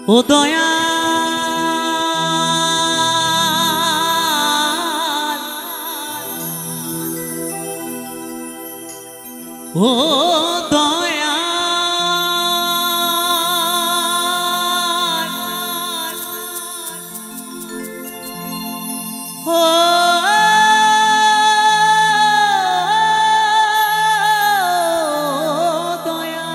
ও দয়া ও দয়া ও দয়া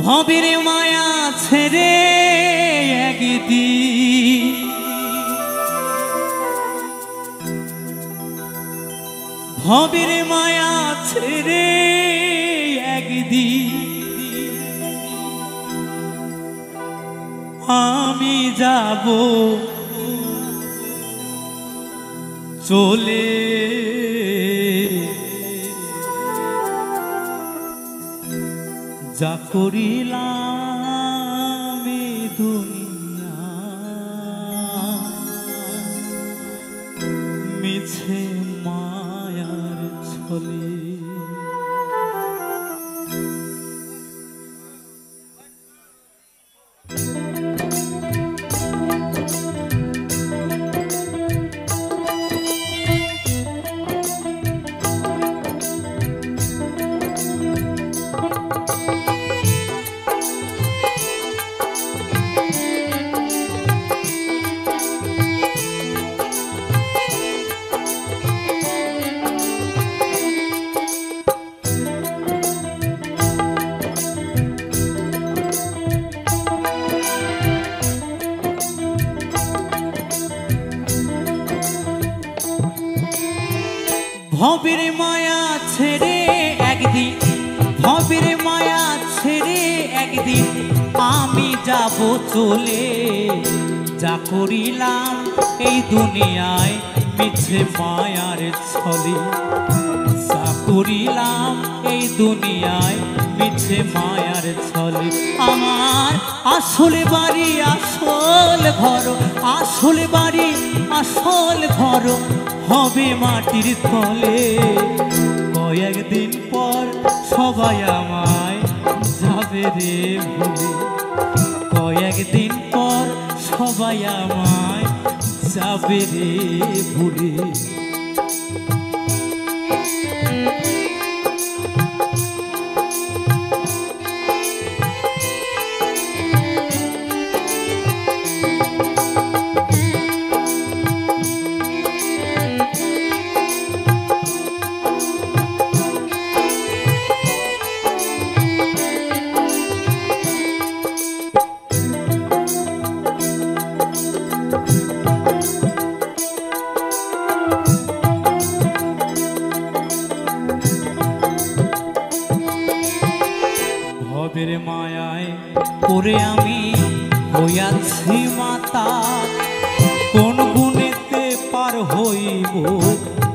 ভবের মায়া ছেড়ে একদিন ভবের মায়া ছেড়ে একদিন আমি যাব চলে যা করিলাম এই দুনিয়া মিছে মায়ার ছলে ভবের মায়া ছেড়ে একদিন ভবের মায়া ছেড়ে একদিন আমি যাব চলে যা করিলাম এই দুনিয়ায় মিছে মায়ার ছলে যা করিলাম এই দুনিয়ায় মিছে মায়ার ছলে আমার আসলে বাড়ি আসল ঘর আসলে বাড়ি আসল ঘর হবে মাটির তলে কয়েকদিন পর সবাই আমায় যাবে রে ভুলে কয়েকদিন পর সবাই আমায় যাবে রে ভুলে ভবের মায়ায় পড়ে আমি হইয়াছি মাতা কোন গুণেতে পার হইব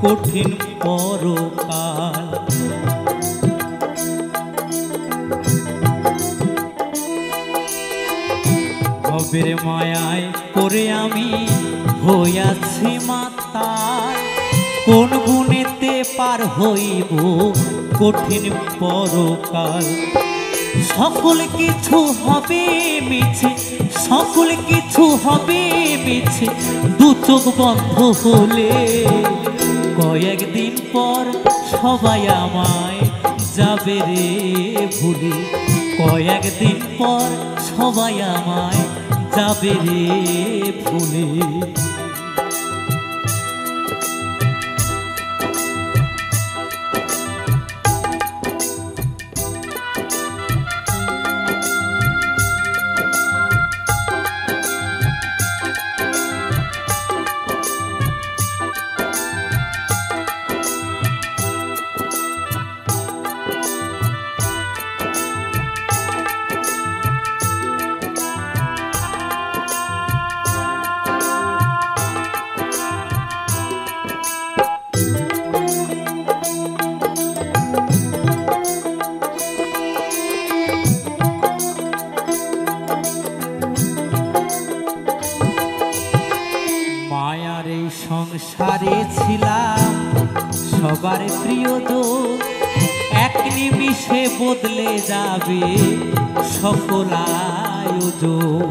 কঠিন পরকাল ভবের মায়ায় পড়ে আমি হইয়াছি মাতা কোন গুণেতে পার হইব কঠিন পরকাল সকল কিছু হবে মিছে সকল কিছু হবে মিছে দু চোখ বন্ধ হলে কয়েকদিন পর সবাই আমায় যাবে রে ভুলে কয়েকদিন পর সবাই আমায় যাবে রে ভুলে সবার প্রিয়জন, এক নিমিষে বদলে যাবে সকল আয়োজন।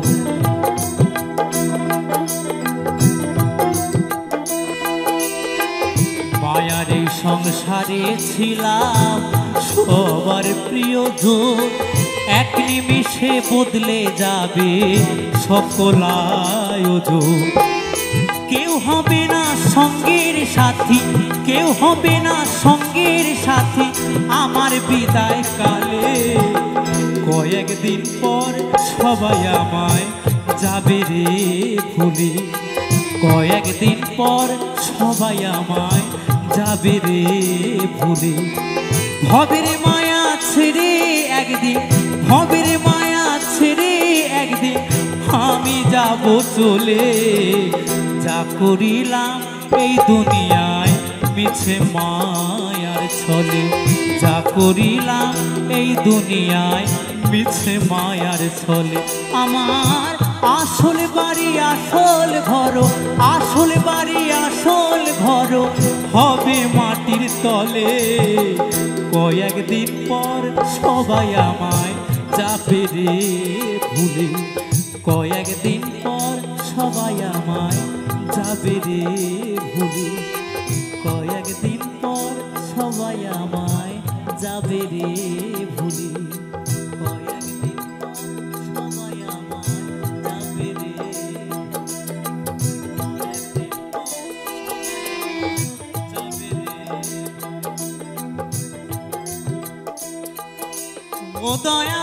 মায়ার এই সংসারে ছিলাম সবার প্রিয়জন, এক নিমিষে বদলে যাবে সকল আয়োজন। কেউ হবে না সঙ্গের সাথী, কেউ হবে না সঙ্গের সাথী আমার বিদায় কালে। কয়েকদিন পর সবাই আমায় যাবে রে ভুলে, কয়েকদিন পর সবাই আমায় যাবে রে ভুলে। ভবের মায়া ছেড়ে একদিন, ভবের মায়া ছেড়ে একদিন আমি যাব চলে। যা করিলাম এই দুনিয়ায় মিছে মায়ার ছলে, যা করিলাম এই দুনিয়ায় মিছে মায়ার ছলে। আমার আসল বাড়ি আসল ঘর, আসল বাড়ি আসল ঘর হবে মাটির তলে। কয়েকদিন পর সবাই আমায় যাবে রে ভুলে, কয়েকদিন পর সবাই আমায় যাবে রে ভুলে, কয়েকদিন পর সবাই আমায় যাবে রে ভুলে, কয়েকদিন পর সবাই আমায় যাবে রে, কয়েকদিন পর যাবে রে। ও দয়া